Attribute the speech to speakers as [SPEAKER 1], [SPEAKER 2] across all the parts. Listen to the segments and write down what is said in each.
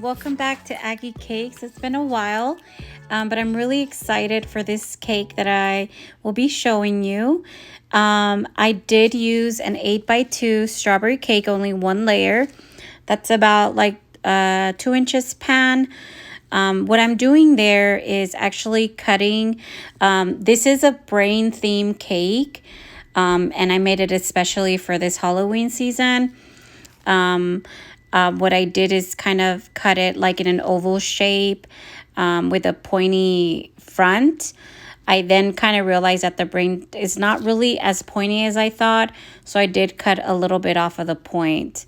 [SPEAKER 1] welcome back to Aggie Cakes. It's been a while, but I'm really excited for this cake that I will be showing you. I did use an 8x2 strawberry cake, only one layer. That's about like 2 inches pan. What I'm doing there is actually cutting. This is a brain theme cake, and I made it especially for this Halloween season. What I did is kind of cut it like in an oval shape with a pointy front. I then kind of realized that the brain is not really as pointy as I thought, so I did cut a little bit off of the point.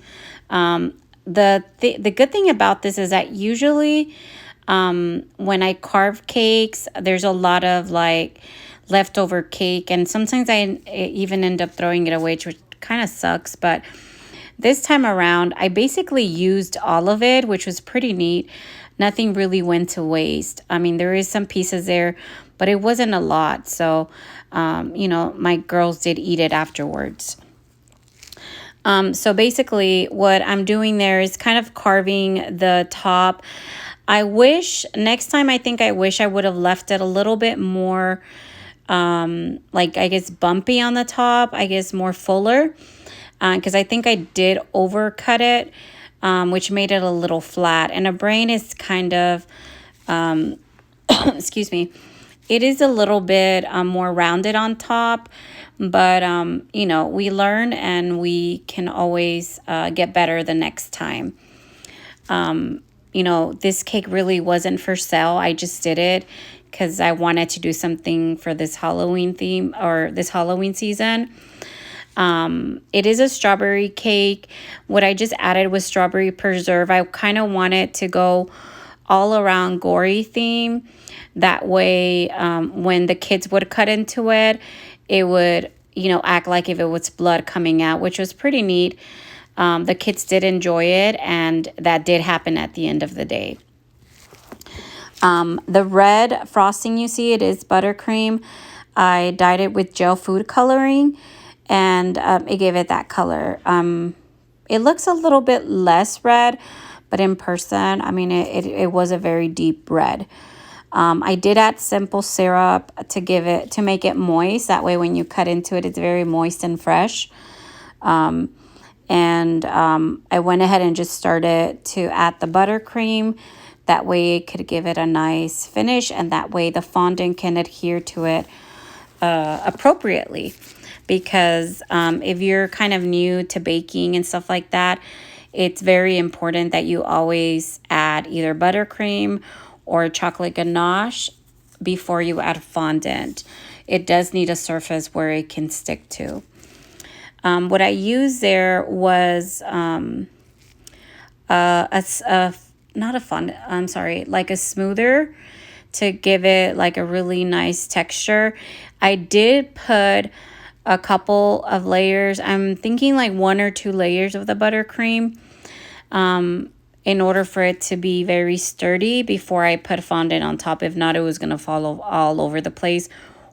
[SPEAKER 1] The good thing about this is that usually when I carve cakes, there's a lot of like leftover cake, and sometimes I even end up throwing it away, which kind of sucks. But this time around, I basically used all of it, which was pretty neat. Nothing really went to waste. I mean, there is some pieces there, but it wasn't a lot. So, my girls did eat it afterwards. So basically what I'm doing there is kind of carving the top. I wish next time, I wish I would have left it a little bit more, bumpy on the top, more fuller. Because I think I did overcut it, which made it a little flat. And a brain is kind of, excuse me, it is a little bit more rounded on top. But, we learn and we can always get better the next time. This cake really wasn't for sale. I just did it because I wanted to do something for this Halloween theme or this Halloween season. It is a strawberry cake. What I just added was strawberry preserve. I kind of wanted to go all around gory theme. That way, when the kids would cut into it, it would, act like if it was blood coming out, which was pretty neat. The kids did enjoy it, and that did happen at the end of the day. The red frosting you see, it is buttercream. I dyed it with gel food coloring, and it gave it that color. It looks a little bit less red, but in person, it was a very deep red. I did add simple syrup to make it moist. That way when you cut into it, it's very moist and fresh. I went ahead and just started to add the buttercream. That way it could give it a nice finish, and that way the fondant can adhere to it appropriately. Because if you're kind of new to baking and stuff like that, it's very important that you always add either buttercream or chocolate ganache before you add fondant. It does need a surface where it can stick to. What I used there was like a smoother to give it like a really nice texture. I did put a couple of layers. I'm thinking like 1 or 2 layers of the buttercream in order for it to be very sturdy before I put fondant on top. If not, it was going to fall all over the place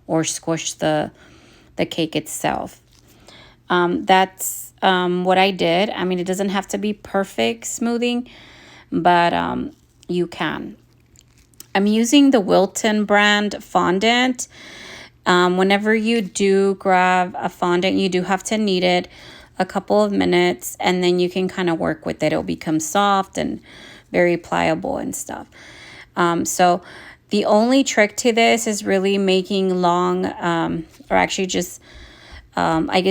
[SPEAKER 1] or squish the cake itself. That's what I did. It doesn't have to be perfect smoothing, but you can. I'm using the Wilton brand fondant. Whenever you do grab a fondant, you do have to knead it a couple of minutes, and then you can kind of work with it. It'll become soft and very pliable and stuff. So the only trick to this is really making long,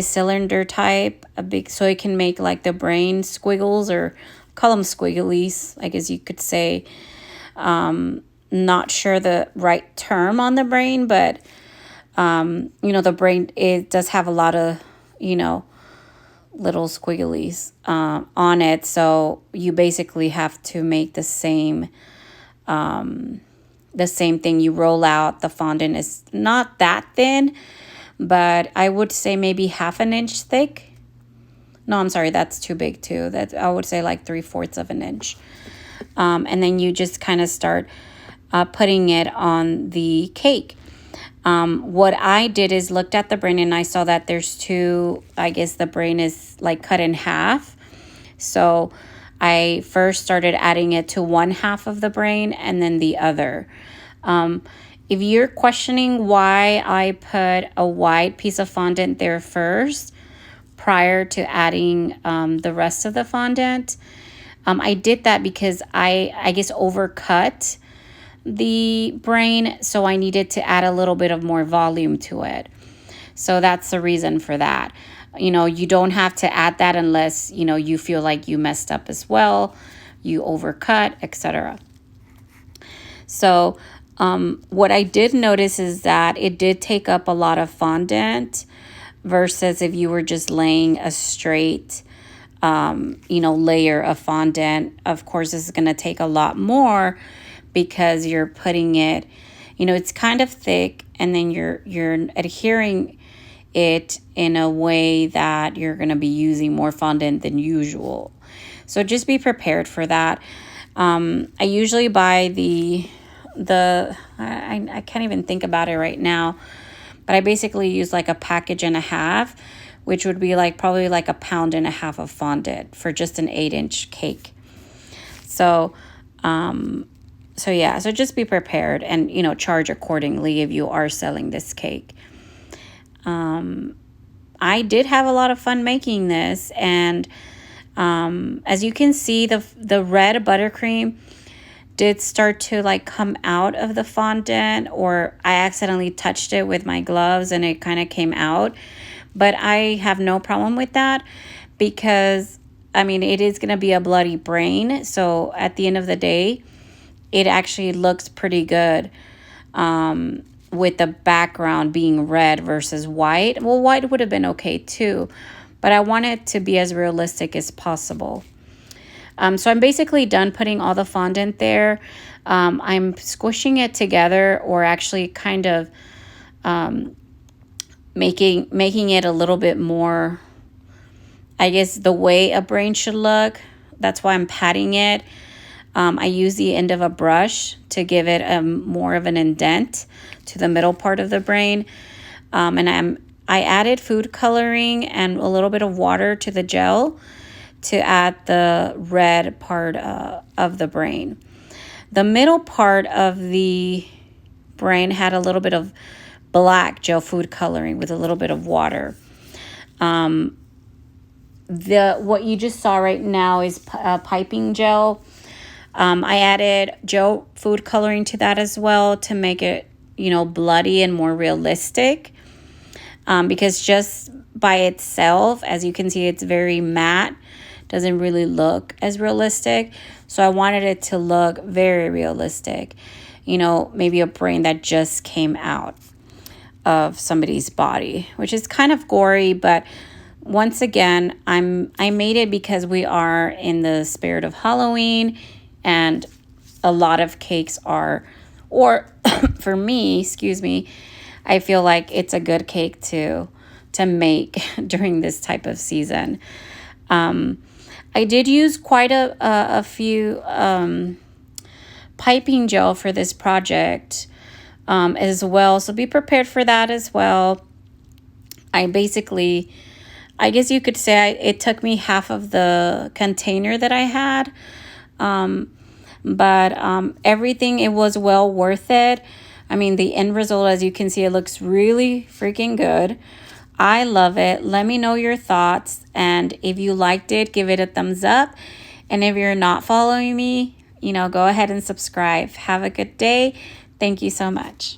[SPEAKER 1] cylinder type, so it can make like the brain squiggles, or call them squigglies, I guess you could say. Not sure the right term on the brain, but the brain, it does have a lot of, little squigglies on it. So you basically have to make the same thing. You roll out the fondant. Is not that thin, but I would say maybe 1/2 inch thick. No, I'm sorry, that's too big too. That I would say like 3/4 of an inch. And then you just kind of start putting it on the cake. What I did is looked at the brain, and I saw that there's 2, I guess the brain is like cut in half. So I first started adding it to one half of the brain and then the other. If you're questioning why I put a white piece of fondant there first prior to adding the rest of the fondant, I did that because I guess overcut the brain, so I needed to add a little bit of more volume to it. So that's the reason for that. You don't have to add that unless, you feel like you messed up as well, you overcut, etc. So what I did notice is that it did take up a lot of fondant versus if you were just laying a straight, layer of fondant. Of course, this is going to take a lot more because you're putting it, it's kind of thick, and then you're adhering it in a way that you're going to be using more fondant than usual. So just be prepared for that. I usually buy I can't even think about it right now, but I basically use like a package and a half, which would be probably like 1.5 pounds of fondant for just an 8-inch cake. So yeah, so just be prepared and, charge accordingly if you are selling this cake. I did have a lot of fun making this, and as you can see, the red buttercream did start to come out of the fondant, or I accidentally touched it with my gloves and it kind of came out. But I have no problem with that because, it is going to be a bloody brain. So at the end of the day, it actually looks pretty good with the background being red versus white. Well, white would have been okay too, but I want it to be as realistic as possible. So I'm basically done putting all the fondant there. I'm squishing it together, or actually kind of making it a little bit more, I guess, the way a brain should look. That's why I'm patting it. I use the end of a brush to give it more of an indent to the middle part of the brain. And I added food coloring and a little bit of water to the gel to add the red part of the brain. The middle part of the brain had a little bit of black gel food coloring with a little bit of water. What you just saw right now is piping gel. I added gel food coloring to that as well to make it, bloody and more realistic. Because just by itself, as you can see, it's very matte. Doesn't really look as realistic. So I wanted it to look very realistic. Maybe a brain that just came out of somebody's body, which is kind of gory, but once again, I made it because we are in the spirit of Halloween, and a lot of cakes are, or for me, I feel like it's a good cake to make during this type of season. I did use quite a few piping gel for this project as well, so be prepared for that as well. I guess you could say it took me half of the container that I had, but everything, it was well worth it. The end result, as you can see, it looks really freaking good. I love it. Let me know your thoughts, and if you liked it, give it a thumbs up. And if you're not following me, go ahead and subscribe. Have a good day. Thank you so much.